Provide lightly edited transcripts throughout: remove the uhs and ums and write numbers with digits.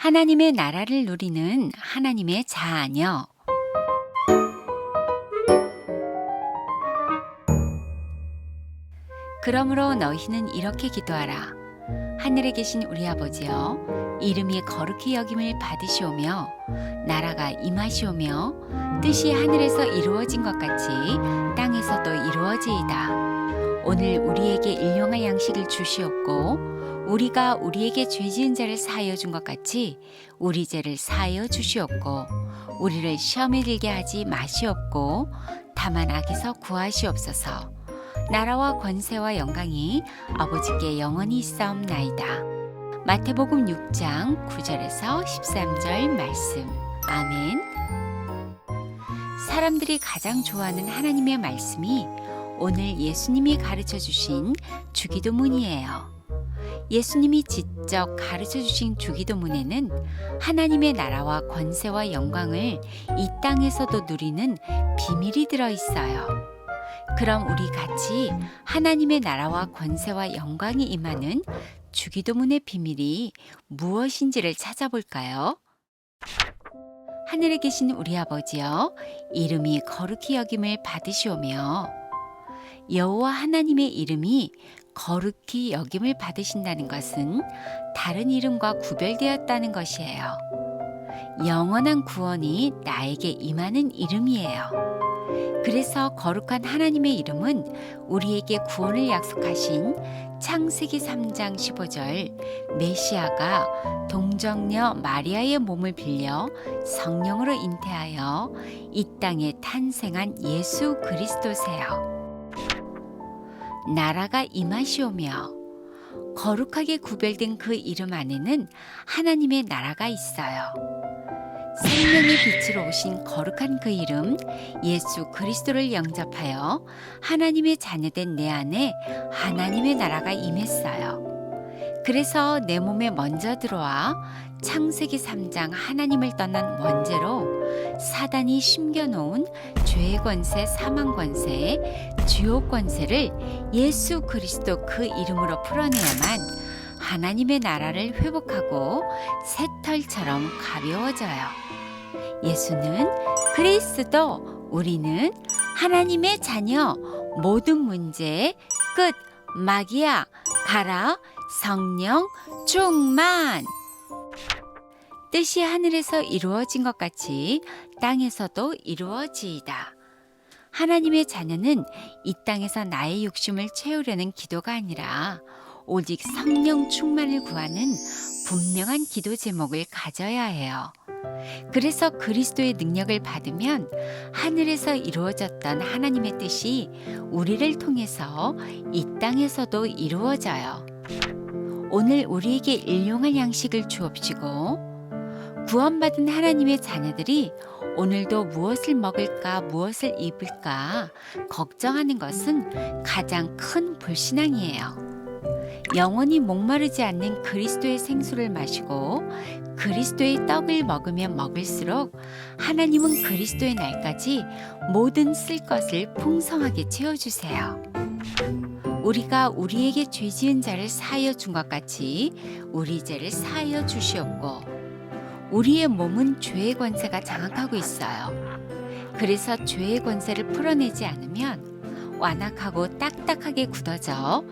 하나님의 나라를 누리는 하나님의 자녀. 그러므로 너희는 이렇게 기도하라. 하늘에 계신 우리 아버지여, 이름이 거룩히 여김을 받으시오며 나라가 임하시오며 뜻이 하늘에서 이루어진 것 같이 땅에서도 이루어지이다. 오늘 우리에게 일용할 양식을 주시옵고 우리가 우리에게 죄 지은 자를 사하여 준 것 같이 우리 죄를 사하여 주시옵고 우리를 시험에 들게 하지 마시옵고 다만 악에서 구하시옵소서. 나라와 권세와 영광이 아버지께 영원히 있사옵나이다. 마태복음 6장 9절에서 13절 말씀. 아멘. 사람들이 가장 좋아하는 하나님의 말씀이 오늘 예수님이 가르쳐 주신 주기도문이에요. 예수님이 직접 가르쳐 주신 주기도문에는 하나님의 나라와 권세와 영광을 이 땅에서도 누리는 비밀이 들어 있어요. 그럼 우리 같이 하나님의 나라와 권세와 영광이 임하는 주기도문의 비밀이 무엇인지를 찾아볼까요? 하늘에 계신 우리 아버지여, 이름이 거룩히 여김을 받으시오며. 여호와 하나님의 이름이 거룩히 여김을 받으신다는 것은 다른 이름과 구별되었다는 것이에요. 영원한 구원이 나에게 임하는 이름이에요. 그래서 거룩한 하나님의 이름은 우리에게 구원을 약속하신 창세기 3장 15절 메시아가 동정녀 마리아의 몸을 빌려 성령으로 잉태하여 이 땅에 탄생한 예수 그리스도세요. 나라가 임하시오며. 거룩하게 구별된 그 이름 안에는 하나님의 나라가 있어요. 생명의 빛으로 오신 거룩한 그 이름 예수 그리스도를 영접하여 하나님의 자녀된 내 안에 하나님의 나라가 임했어요. 그래서 내 몸에 먼저 들어와 창세기 3장 하나님을 떠난 원죄로 사단이 심겨놓은 죄의 권세, 사망 권세, 지옥 권세를 예수 그리스도 그 이름으로 풀어내야만 하나님의 나라를 회복하고 새털처럼 가벼워져요. 예수는 그리스도, 우리는 하나님의 자녀. 모든 문제의 끝, 막이야. 가라, 성령 충만. 뜻이 하늘에서 이루어진 것 같이 땅에서도 이루어지이다. 하나님의 자녀는 이 땅에서 나의 욕심을 채우려는 기도가 아니라 오직 성령 충만을 구하는 분명한 기도 제목을 가져야 해요. 그래서 그리스도의 능력을 받으면 하늘에서 이루어졌던 하나님의 뜻이 우리를 통해서 이 땅에서도 이루어져요. 오늘 우리에게 일용할 양식을 주옵시고 구원받은 하나님의 자녀들이 오늘도 무엇을 먹을까, 무엇을 입을까 걱정하는 것은 가장 큰 불신앙이에요. 영원히 목마르지 않는 그리스도의 생수를 마시고 그리스도의 떡을 먹으면 먹을수록 하나님은 그리스도의 날까지 모든 쓸 것을 풍성하게 채워주세요. 우리가 우리에게 죄 지은 자를 사하여 준 것 같이 우리 죄를 사하여 주시옵고 우리의 몸은 죄의 권세가 장악하고 있어요. 그래서 죄의 권세를 풀어내지 않으면 완악하고 딱딱하게 굳어져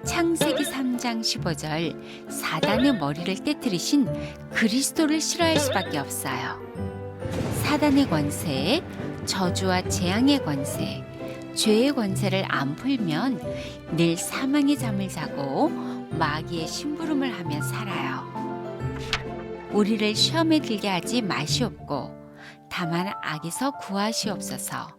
창세기 3장 15절 사단의 머리를 깨뜨리신 그리스도를 싫어할 수밖에 없어요. 사단의 권세, 저주와 재앙의 권세, 죄의 권세를 안 풀면 늘 사망의 잠을 자고 마귀의 심부름을 하며 살아요. 우리를 시험에 들게 하지 마시옵고 다만 악에서 구하시옵소서.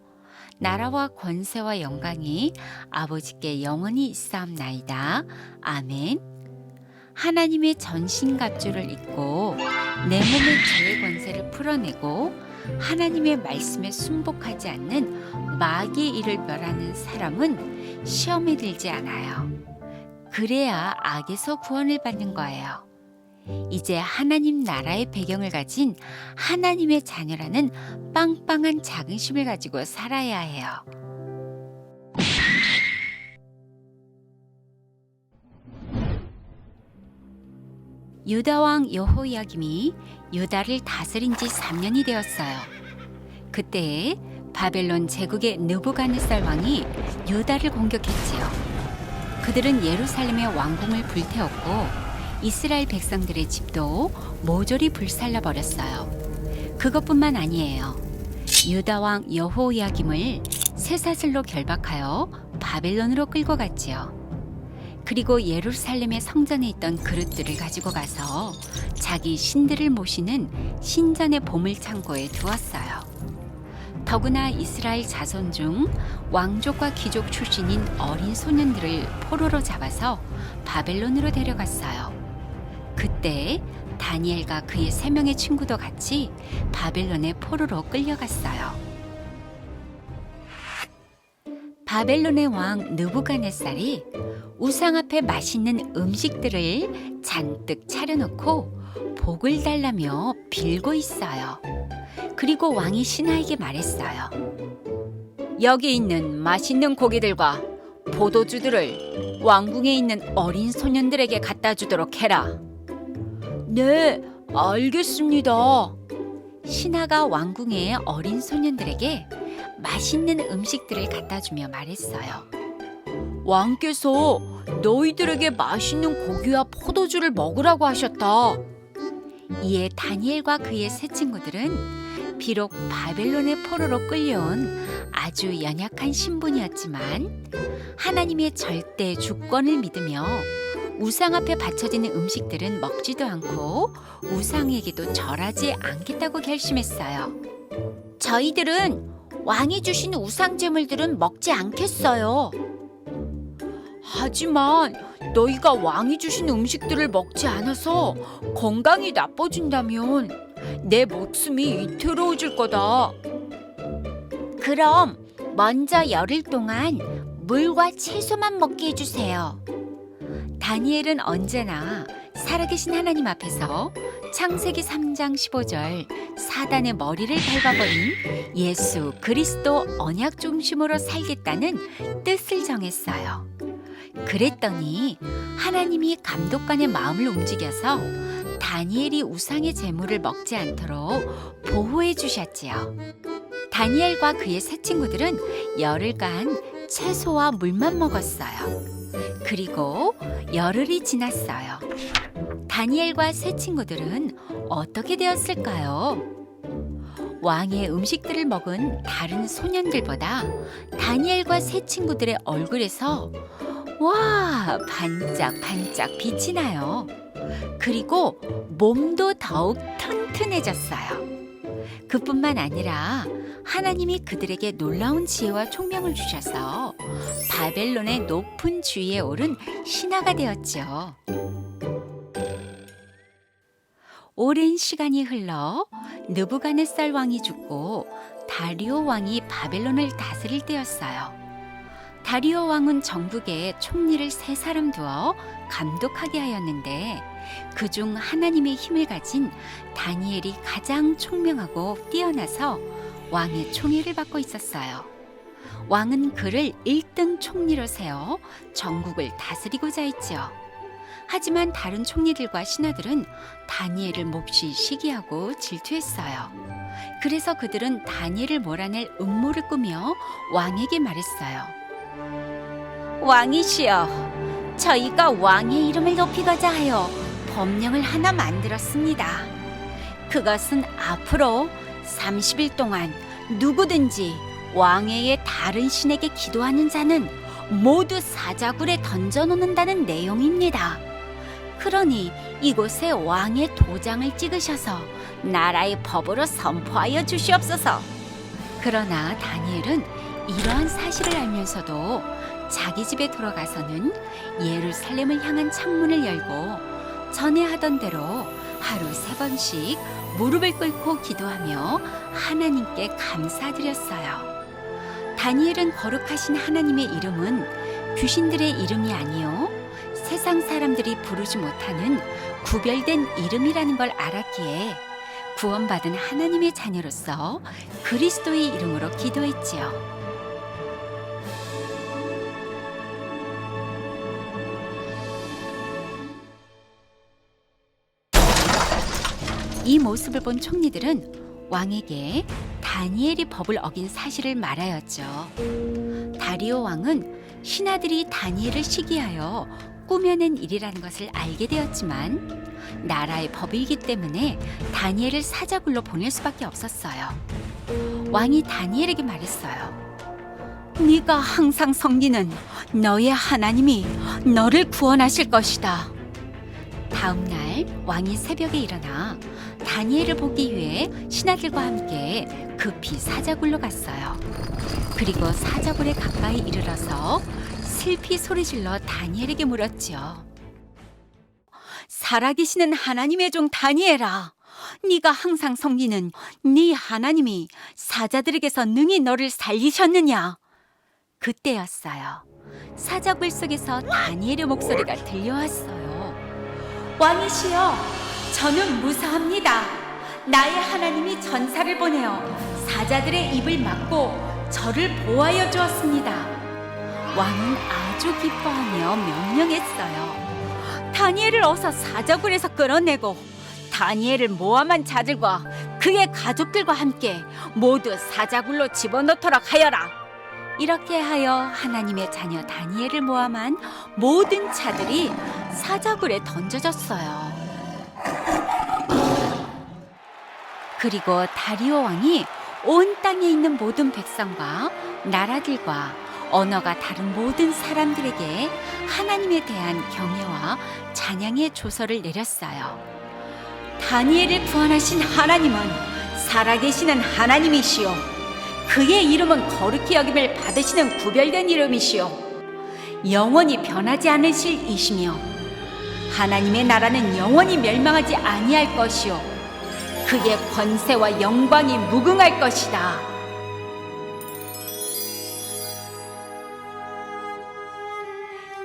나라와 권세와 영광이 아버지께 영원히 있사옵나이다. 아멘. 하나님의 전신갑주를 입고 내 몸의 죄의 권세를 풀어내고 하나님의 말씀에 순복하지 않는 마귀의 일을 멸하는 사람은 시험에 들지 않아요. 그래야 악에서 구원을 받는 거예요. 이제 하나님 나라의 배경을 가진 하나님의 자녀라는 빵빵한 자긍심을 가지고 살아야 해요. 유다 왕 여호야김이 유다를 다스린 지 3년이 되었어요. 그때에 바벨론 제국의 느부갓네살 왕이 유다를 공격했지요. 그들은 예루살렘의 왕궁을 불태웠고 이스라엘 백성들의 집도 모조리 불살라 버렸어요. 그것뿐만 아니에요. 유다 왕 여호야김을 쇠사슬로 결박하여 바벨론으로 끌고 갔지요. 그리고 예루살렘의 성전에 있던 그릇들을 가지고 가서 자기 신들을 모시는 신전의 보물창고에 두었어요. 더구나 이스라엘 자손 중 왕족과 귀족 출신인 어린 소년들을 포로로 잡아서 바벨론으로 데려갔어요. 그때 다니엘과 그의 3명의 친구도 같이 바벨론의 포로로 끌려갔어요. 바벨론의 왕 느부갓네살이 우상 앞에 맛있는 음식들을 잔뜩 차려놓고 복을 달라며 빌고 있어요. 그리고 왕이 신하에게 말했어요. 여기 있는 맛있는 고기들과 포도주들을 왕궁에 있는 어린 소년들에게 갖다 주도록 해라. 네, 알겠습니다. 신하가 왕궁의 어린 소년들에게 맛있는 음식들을 갖다 주며 말했어요. 왕께서 너희들에게 맛있는 고기와 포도주를 먹으라고 하셨다. 이에 다니엘과 그의 세 친구들은 비록 바벨론의 포로로 끌려온 아주 연약한 신분이었지만 하나님의 절대 주권을 믿으며 우상 앞에 바쳐지는 음식들은 먹지도 않고 우상에게도 절하지 않겠다고 결심했어요. 저희들은 왕이 주신 우상 제물들은 먹지 않겠어요. 하지만 너희가 왕이 주신 음식들을 먹지 않아서 건강이 나빠진다면 내 목숨이 위태로워질 거다. 그럼 먼저 열흘 동안 물과 채소만 먹게 해주세요. 다니엘은 언제나 살아계신 하나님 앞에서 창세기 3장 15절 사단의 머리를 밟아버린 예수 그리스도 언약 중심으로 살겠다는 뜻을 정했어요. 그랬더니 하나님이 감독관의 마음을 움직여서 다니엘이 우상의 제물을 먹지 않도록 보호해 주셨지요. 다니엘과 그의 세 친구들은 열흘간 채소와 물만 먹었어요. 그리고 열흘이 지났어요. 다니엘과 세 친구들은 어떻게 되었을까요? 왕의 음식들을 먹은 다른 소년들보다 다니엘과 세 친구들의 얼굴에서 와, 반짝반짝 빛이 나요. 그리고 몸도 더욱 튼튼해졌어요. 그뿐만 아니라 하나님이 그들에게 놀라운 지혜와 총명을 주셔서 바벨론의 높은 주위에 오른 신하가 되었죠. 오랜 시간이 흘러 느부갓네살 왕이 죽고 다리오 왕이 바벨론을 다스릴 때였어요. 다리오 왕은 전국에 총리를 3사람 두어 감독하게 하였는데 그중 하나님의 힘을 가진 다니엘이 가장 총명하고 뛰어나서 왕의 총애를 받고 있었어요. 왕은 그를 1등 총리로 세워 전국을 다스리고자 했지요. 하지만 다른 총리들과 신하들은 다니엘을 몹시 시기하고 질투했어요. 그래서 그들은 다니엘을 몰아낼 음모를 꾸며 왕에게 말했어요. 왕이시여, 저희가 왕의 이름을 높이고자 하여 법령을 하나 만들었습니다. 그것은 앞으로 30일 동안 누구든지 왕외의 다른 신에게 기도하는 자는 모두 사자굴에 던져놓는다는 내용입니다. 그러니 이곳에 왕의 도장을 찍으셔서 나라의 법으로 선포하여 주시옵소서. 그러나 다니엘은 이러한 사실을 알면서도 자기 집에 돌아가서는 예루살렘을 향한 창문을 열고 전에 하던 대로 하루 3번씩 무릎을 꿇고 기도하며 하나님께 감사드렸어요. 다니엘은 거룩하신 하나님의 이름은 귀신들의 이름이 아니요 세상 사람들이 부르지 못하는 구별된 이름이라는 걸 알았기에 구원받은 하나님의 자녀로서 그리스도의 이름으로 기도했지요. 이 모습을 본 총리들은 왕에게 다니엘이 법을 어긴 사실을 말하였죠. 다리오 왕은 신하들이 다니엘을 시기하여 꾸며낸 일이라는 것을 알게 되었지만 나라의 법이기 때문에 다니엘을 사자굴로 보낼 수밖에 없었어요. 왕이 다니엘에게 말했어요. 네가 항상 섬기는 너의 하나님이 너를 구원하실 것이다. 다음 날 왕이 새벽에 일어나 다니엘을 보기 위해 신하들과 함께 급히 사자굴로 갔어요. 그리고 사자굴에 가까이 이르러서 슬피 소리질러 다니엘에게 물었지요. 살아계시는 하나님의 종 다니엘아, 네가 항상 섬기는 네 하나님이 사자들에게서 능히 너를 살리셨느냐? 그때였어요. 사자굴 속에서 다니엘의 목소리가 들려왔어요. 왕이시여, 저는 무사합니다. 나의 하나님이 전사를 보내어 사자들의 입을 막고 저를 보호하여 주었습니다. 왕은 아주 기뻐하며 명령했어요. 다니엘을 어서 사자굴에서 끌어내고 다니엘을 모함한 자들과 그의 가족들과 함께 모두 사자굴로 집어넣도록 하여라. 이렇게 하여 하나님의 자녀 다니엘을 모함한 모든 자들이 사자굴에 던져졌어요. 그리고 다리오 왕이 온 땅에 있는 모든 백성과 나라들과 언어가 다른 모든 사람들에게 하나님에 대한 경외와 찬양의 조서를 내렸어요. 다니엘을 구원하신 하나님은 살아계시는 하나님이시오. 그의 이름은 거룩히 여김을 받으시는 구별된 이름이시오. 영원히 변하지 않으실 이시며 하나님의 나라는 영원히 멸망하지 아니할 것이요 그의 권세와 영광이 무궁할 것이다.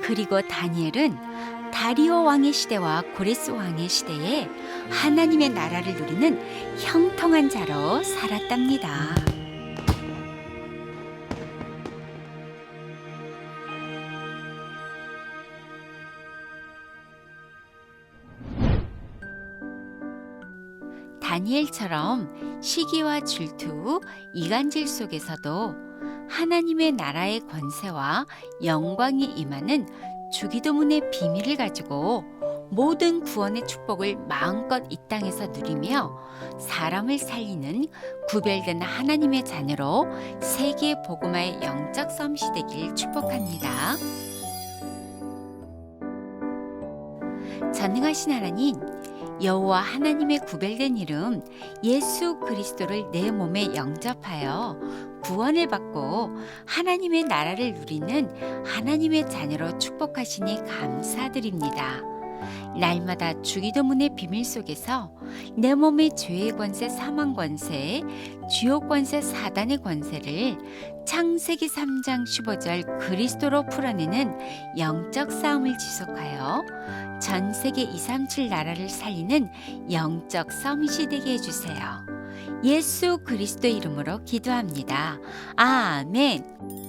그리고 다니엘은 다리오 왕의 시대와 고레스 왕의 시대에 하나님의 나라를 누리는 형통한 자로 살았답니다. 다니엘처럼 시기와 질투, 이간질 속에서도 하나님의 나라의 권세와 영광이 임하는 주기도문의 비밀을 가지고 모든 구원의 축복을 마음껏 이 땅에서 누리며 사람을 살리는 구별된 하나님의 자녀로 세계 복음화의 영적 섬시 되길 축복합니다. 전능하신 하나님, 여호와 하나님의 구별된 이름 예수 그리스도를 내 몸에 영접하여 구원을 받고 하나님의 나라를 누리는 하나님의 자녀로 축복하시니 감사드립니다. 날마다 주기도문의 비밀 속에서 내 몸의 죄의 권세, 사망 권세, 지옥 권세, 사단의 권세를 창세기 3장 15절 그리스도로 풀어내는 영적 싸움을 지속하여 전 세계 237 나라를 살리는 영적 서밋이 되게 해주세요. 예수 그리스도 이름으로 기도합니다. 아멘.